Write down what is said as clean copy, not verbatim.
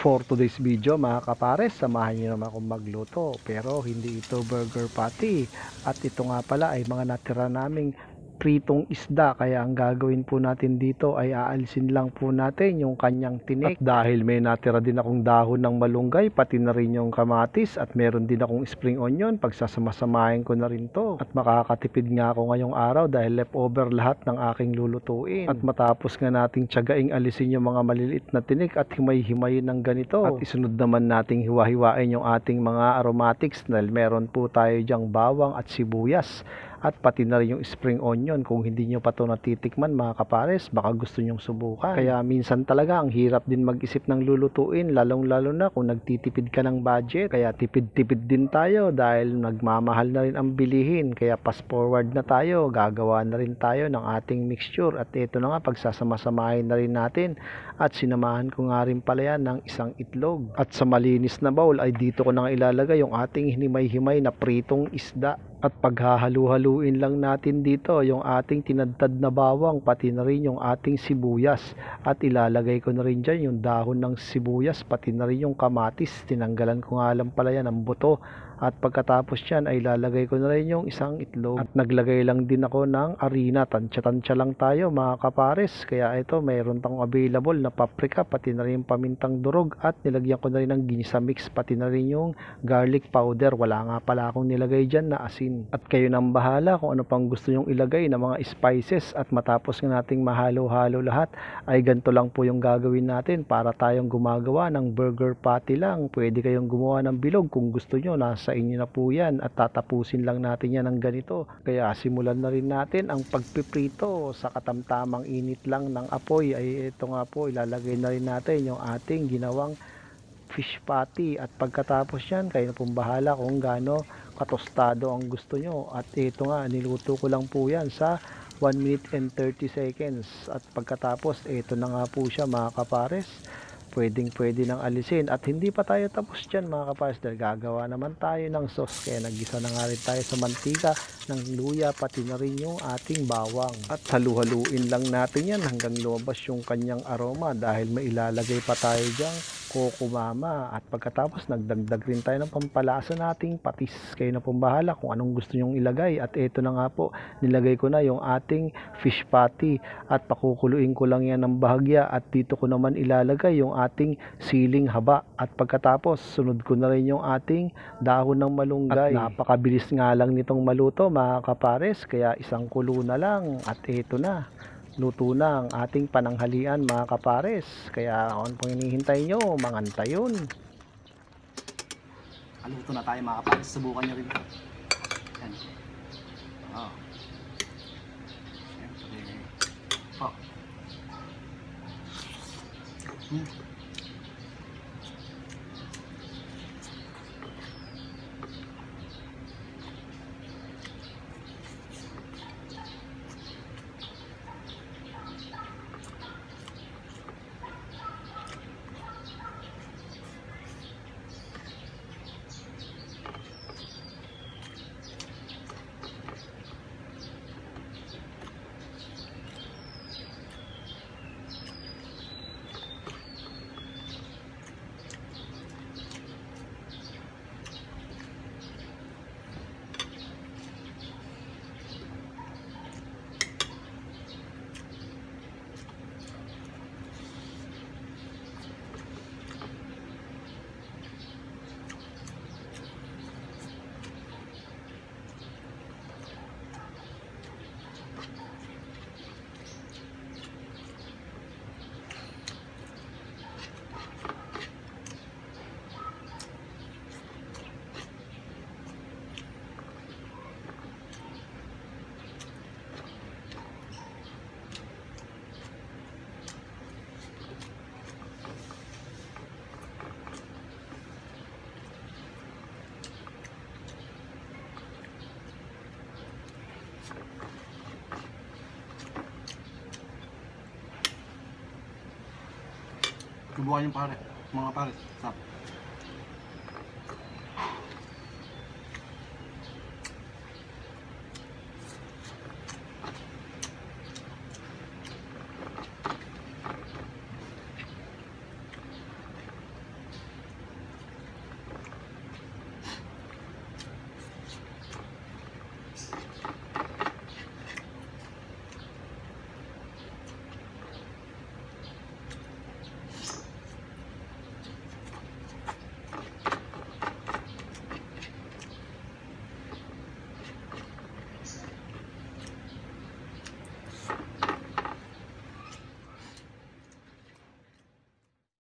For today's video mga kapares, samahan nyo naman akong magluto, pero hindi ito burger patty, at ito nga pala ay mga natira naming pritong isda. Kaya ang gagawin po natin dito ay aalisin lang po natin yung kanyang tinik, at dahil may natira din akong dahon ng malunggay, pati na rin yung kamatis, at meron din akong spring onion, pagsasamasamahin ko na rin to, at makakatipid nga ako ngayong araw dahil leftover lahat ng aking lulutuin. At matapos nga nating tiyagaing alisin yung mga maliliit na tinik at himay-himayin ng ganito, at isunod naman nating hiwa-hiwain yung ating mga aromatics, dahil meron po tayo dyang bawang at sibuyas, at pati na rin yung spring onion. Kung hindi nyo pa to natitikman mga kapares, baka gusto nyong subukan. Kaya minsan talaga ang hirap din mag-isip ng lulutuin, lalong-lalo na kung nagtitipid ka ng budget. Kaya tipid-tipid din tayo dahil nagmamahal na rin ang bilihin. Kaya fast forward na tayo, gagawa na rin tayo ng ating mixture. At ito na nga, pagsasama-samahin na rin natin. At sinamahan ko nga rin pala yan ng isang itlog. At sa malinis na bowl ay dito ko na nga ilalagay yung ating hinimay-himay na pritong isda. At paghahalu-haluin lang natin dito yung ating tinadtad na bawang, pati na rin yung ating sibuyas. At ilalagay ko na rin dyan yung dahon ng sibuyas, pati na rin yung kamatis. Tinanggalan ko nga lang pala yan ang buto. At pagkatapos yan ay ilalagay ko na rin yung isang itlog. At naglagay lang din ako ng harina. Tansya-tansya lang tayo mga kapares. Kaya ito, mayroon tayong available na paprika, pati na rin yung pamintang durog. At nilagyan ko na rin ng ginisa mix, pati na rin yung garlic powder. Wala nga pala akong nilagay dyan na asin. At kayo nang bahala kung ano pang gusto nyong ilagay na mga spices. At matapos nga nating mahalo-halo lahat, ay ganito lang po yung gagawin natin para tayong gumagawa ng burger patty lang. Pwede kayong gumawa ng bilog kung gusto nyo, nasa inyo na po yan, at tatapusin lang natin yan ng ganito. Kaya simulan na rin natin ang pagpiprito sa katamtamang init lang ng apoy. Ay ito nga po, ilalagay na rin natin yung ating ginawang fish patty. At pagkatapos yan, kayo na pong bahala kung gaano katostado ang gusto nyo. At ito nga, niluto ko lang po yan sa 1 minute and 30 seconds. At pagkatapos, ito na nga po siya mga kapares. Pwede nang alisin. At hindi pa tayo tapos dyan mga kapares, dahil gagawa naman tayo ng sauce. Kaya naggisa na nga rin tayo sa mantika ng luya, pati na rin yung ating bawang. At halu-haluin lang natin yan hanggang lumabas yung kanyang aroma, dahil may ilalagay pa tayo dyang kokomama. At pagkatapos nagdagdag rin tayo ng pampalasa nating patis. Kayo na pong bahala kung anong gusto nyong ilagay. At ito na nga po, nilagay ko na yung ating fish patty, at pakukuluin ko lang yan ng bahagya. At dito ko naman ilalagay yung ating siling haba. At pagkatapos sunod ko na rin yung ating dahon ng malunggay. At napakabilis nga lang nitong maluto mga kapares, kaya isang kulo na lang. At ito na, luto na ang ating pananghalian mga kapares. Kaya ano pong hinihintay nyo, mangantay yun. Aluto na tayo mga kapares, subukan nyo rin. Yan. Oh. Siyempre. Oh. Subukan yung pare, mga pare. Stop.